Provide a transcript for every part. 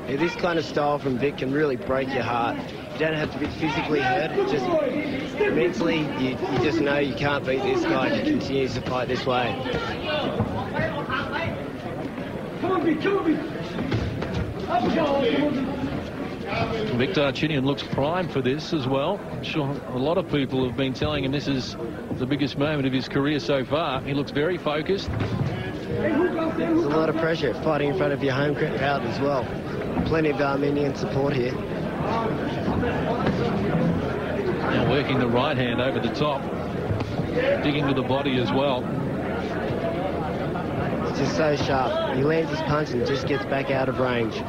Yeah, this kind of style from Vic can really break your heart. You don't have to be physically hurt, just mentally, you just know you can't beat this guy if he continues to fight this way. Vic Darchinyan looks primed for this as well. I'm sure a lot of people have been telling him this is the biggest moment of his career so far. He looks very focused. There's a lot of pressure fighting in front of your home crowd as well. Plenty of Armenian support here. Now working the right hand over the top. Digging with the body as well. It's just so sharp. He lands his punch and just gets back out of range.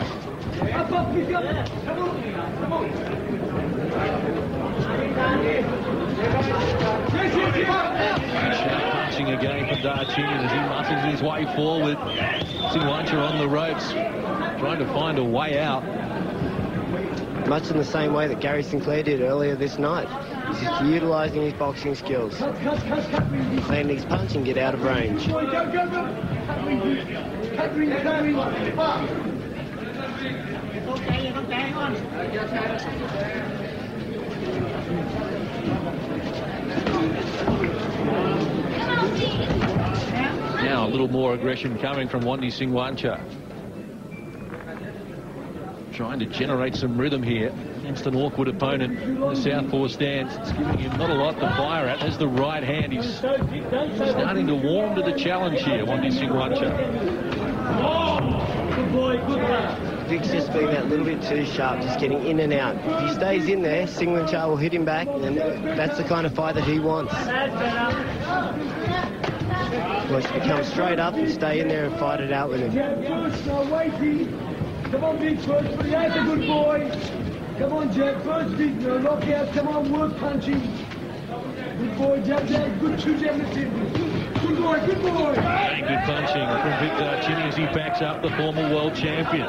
Punching again for Darchinyan as he muscles his way forward. Singwancha on the ropes, trying to find a way out. Much in the same way that Gary Sinclair did earlier this night. He's just utilising his boxing skills. Land his punch and get out of range. Now a little more aggression coming from Wandee Singwancha. Trying to generate some rhythm here against an awkward opponent in the southpaw stance. It's giving him not a lot to fire at. There's the right hand. He's starting to warm to the challenge here, Wandee Singwancha. Vic's just being that little bit too sharp, just getting in and out. If he stays in there, Singwancha will hit him back, and that's the kind of fight that he wants. He wants to come straight up and stay in there and fight it out with him. Come on, Vic, first for the out, a good boy. Come on, Jack, first Vic, no knockout. Come on, work punching. Good boy, Jack, good two jab attempt. Good boy, good boy. Very good punching from Vic Darchinyan as he backs up the former world champion.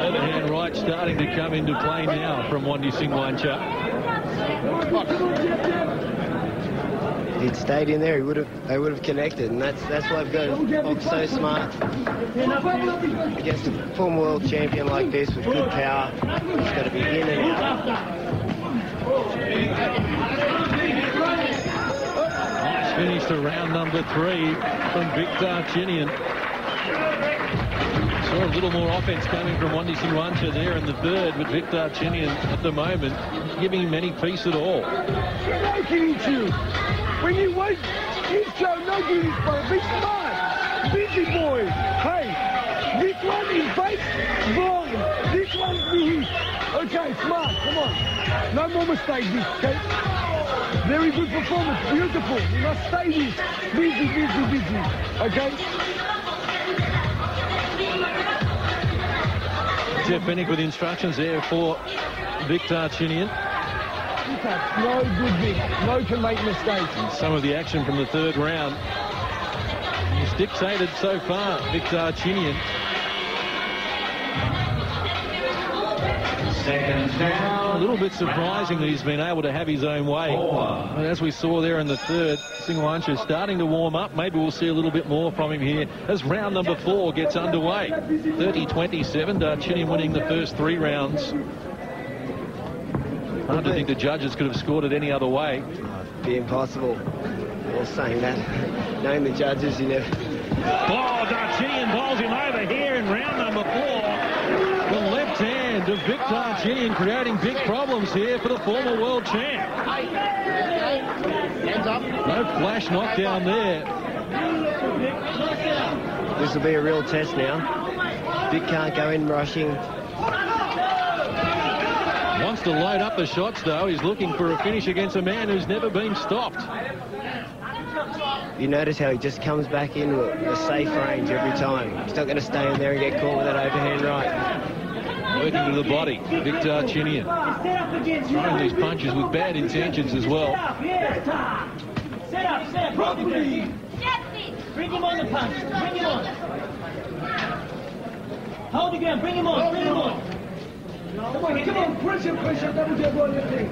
Overhand right starting to come into play now from Wandee Singwancha. If he'd stayed in there, they would have connected, and that's why I've got to box so smart. Against a former world champion like this with good power, he's got to be in and out. Nice finish to round number 3 from Vic Darchinyan. Saw a little more offense coming from Wandee Singwancha there in the third, with Vic Darchinyan at the moment giving him any peace at all. When you wait, you show no good inspiration. Be smart. Busy boy. Hey, this one is face blind. This one's the hit. Okay, smart. Come on. No more mistakes, okay? Very good performance. Beautiful. You must stay this. Busy, busy, busy. Okay? Jeff Fennick with instructions there for Vic Darchinyan. No good, Vic. No can make mistakes. And some of the action from the third round. He's dictated so far, Vic Darchinyan. Seconds down. A little bit surprising that he's been able to have his own way. But as we saw there in the third, Singwancha starting to warm up. Maybe we'll see a little bit more from him here as round number 4 gets underway. 30-27, Darchinyan winning the first 3 rounds. Hard to think the judges could have scored it any other way. It'd be impossible. All saying that. Knowing the judges, you never... Oh, Darchinyan bowls him over here in round number 4. The left hand of Vic Darchinyan creating big problems here for the former world champ. No flash knockdown there. This will be a real test now. Vic can't go in rushing. Wants to load up the shots, though. He's looking for a finish against a man who's never been stopped. You notice how he just comes back into a safe range every time. He's not going to stay in there and get caught with that overhand right. Working to the body, Vic Darchinyan. Throwing these punches with bad intentions as well. Set up, properly. Bring him on the punch. Bring him on. Hold the ground. Bring him on. Bring him on. Come on, pressure, double jab on your thing.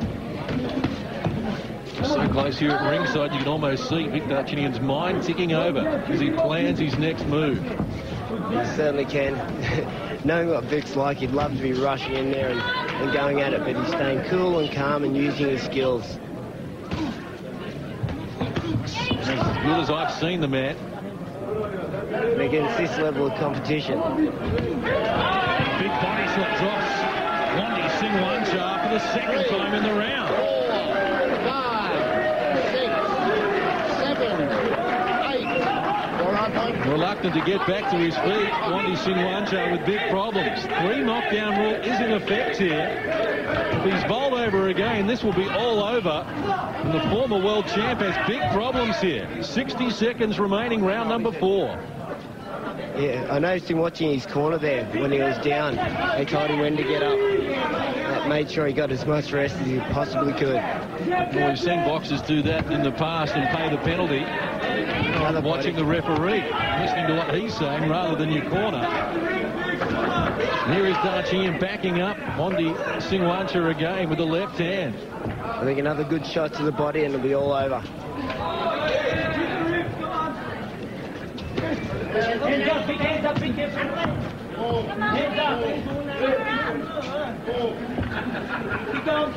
So close here at ringside, you can almost see Vic Darchinyan's mind ticking over as he plans his next move. He certainly can. Knowing what Vic's like, he'd love to be rushing in there and going at it, but he's staying cool and calm and using his skills. As good as I've seen the man. Against this level of competition. Big body shot drops Wandee Singwancha for the second time in the round. 4, 5, 6, 7, 8. Reluctant to get back to his feet, Wandee Singwancha with big problems. 3 knockdown rule is in effect here. If he's bowled over again, this will be all over. And the former world champ has big problems here. 60 seconds remaining, round number 4. Yeah, I noticed him watching his corner there when he was down. They told him when to get up. That made sure he got as much rest as he possibly could. Well, we've seen boxers do that in the past and pay the penalty. Watching the referee, listening to what he's saying rather than your corner. Here is Darchinyan backing up Wandee Singwancha again with the left hand. I think another good shot to the body and it'll be all over.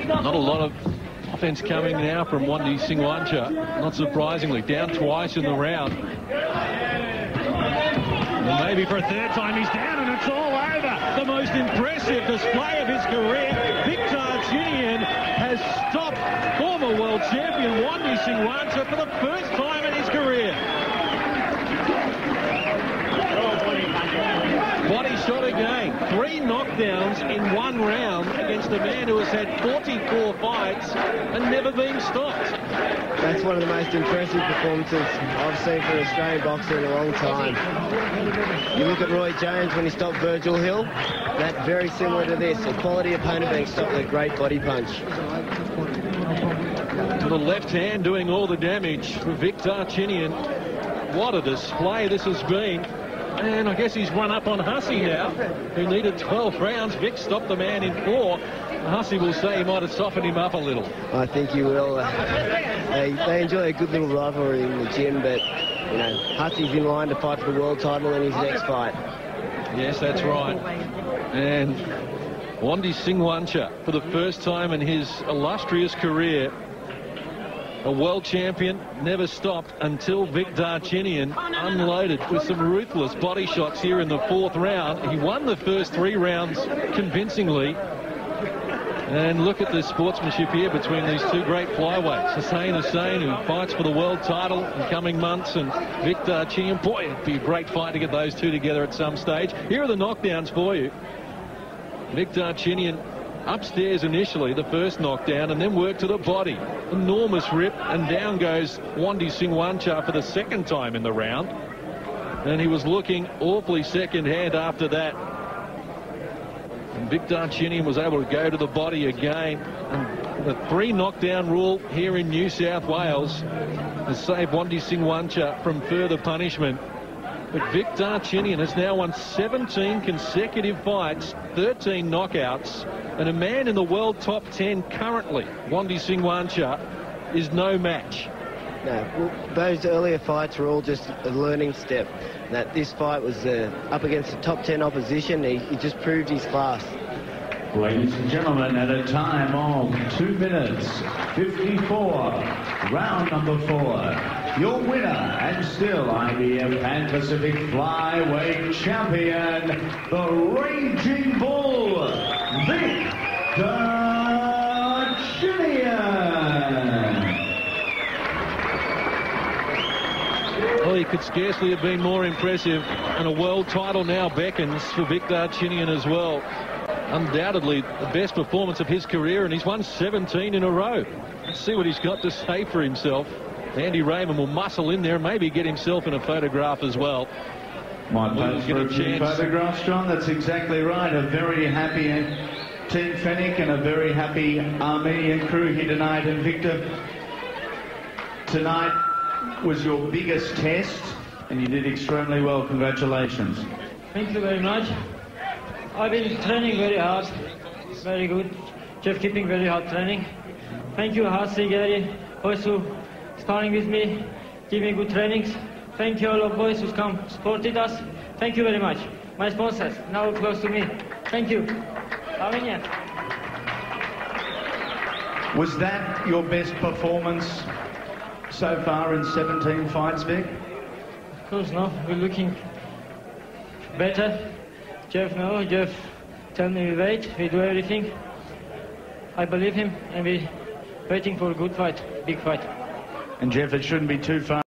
Not a lot of offense coming now from Wandee Singwancha, not surprisingly. Down twice in the round. And maybe for a third time he's down and it's all over. The most impressive display of his career. Vic Darchinyan has stopped former world champion Wandee Singwancha for the first time in his career. Body shot again. 3 knockdowns in 1 round against a man who has had 44 fights and never been stopped. That's one of the most impressive performances I've seen for an Australian boxer in a long time. You look at Roy Jones when he stopped Virgil Hill, that's very similar to this. A quality opponent being stopped with a great body punch. To the left hand doing all the damage for Vic Darchinyan. What a display this has been. And I guess he's run up on Hussey now, who needed 12 rounds. Vic stopped the man in 4. Hussey will say he might have softened him up a little. I think he will. They enjoy a good little rivalry in the gym, but, you know, Hussey's in line to fight for the world title in his next fight. Yes, that's right. And Wandee Singwancha, for the first time in his illustrious career, a world champion, never stopped until Vic Darchinyan unloaded with some ruthless body shots here in the 4th round. He won the first 3 rounds convincingly. And look at the sportsmanship here between these 2 great flyweights. Hussein, who fights for the world title in coming months, and Vic Darchinyan. Boy, it'd be a great fight to get those 2 together at some stage. Here are the knockdowns for you. Vic Darchinyan upstairs initially, the first knockdown, and then work to the body. Enormous rip, and down goes Wandee Singwancha for the second time in the round. And he was looking awfully second-hand after that. And Vic Darchinyan was able to go to the body again. And the 3 knockdown rule here in New South Wales has saved Wandee Singwancha from further punishment. But Vic Darchinyan has now won 17 consecutive fights, 13 knockouts, and a man in the world top 10 currently, Wandee Singwancha, is no match. No, well, those earlier fights were all just a learning step. That this fight was up against the top 10 opposition. He just proved his class. Ladies and gentlemen, at a time of 2 minutes 54, round number 4, your winner and still IBF Pan Pacific Flyweight Champion, the Raging Bull, Vic Darchinyan. Well, he could scarcely have been more impressive, and a world title now beckons for Vic Darchinyan as well. Undoubtedly the best performance of his career, and he's won 17 in a row. Let's see what he's got to say for himself. Andy Raymond will muscle in there and maybe get himself in a photograph as well. Might pose for a few photographs, John. That's exactly right. A very happy Team Fennick and a very happy Armenian crew here tonight. And Victor, tonight was your biggest test and you did extremely well. Congratulations. Thank you very much. I've been training very hard, very good. Just keeping very hard training. Thank you, Hussey, Gary, boys who sparring with me, giving good trainings. Thank you all of boys who come supported us. Thank you very much. My sponsors, now close to me. Thank you. Armenia. Was that your best performance so far in 17 fights, Vic? Of course, no. We're looking better. Jeff, no. Jeff tell me we wait. We do everything. I believe him, and we're waiting for a good fight, big fight. And Jeff, it shouldn't be too far.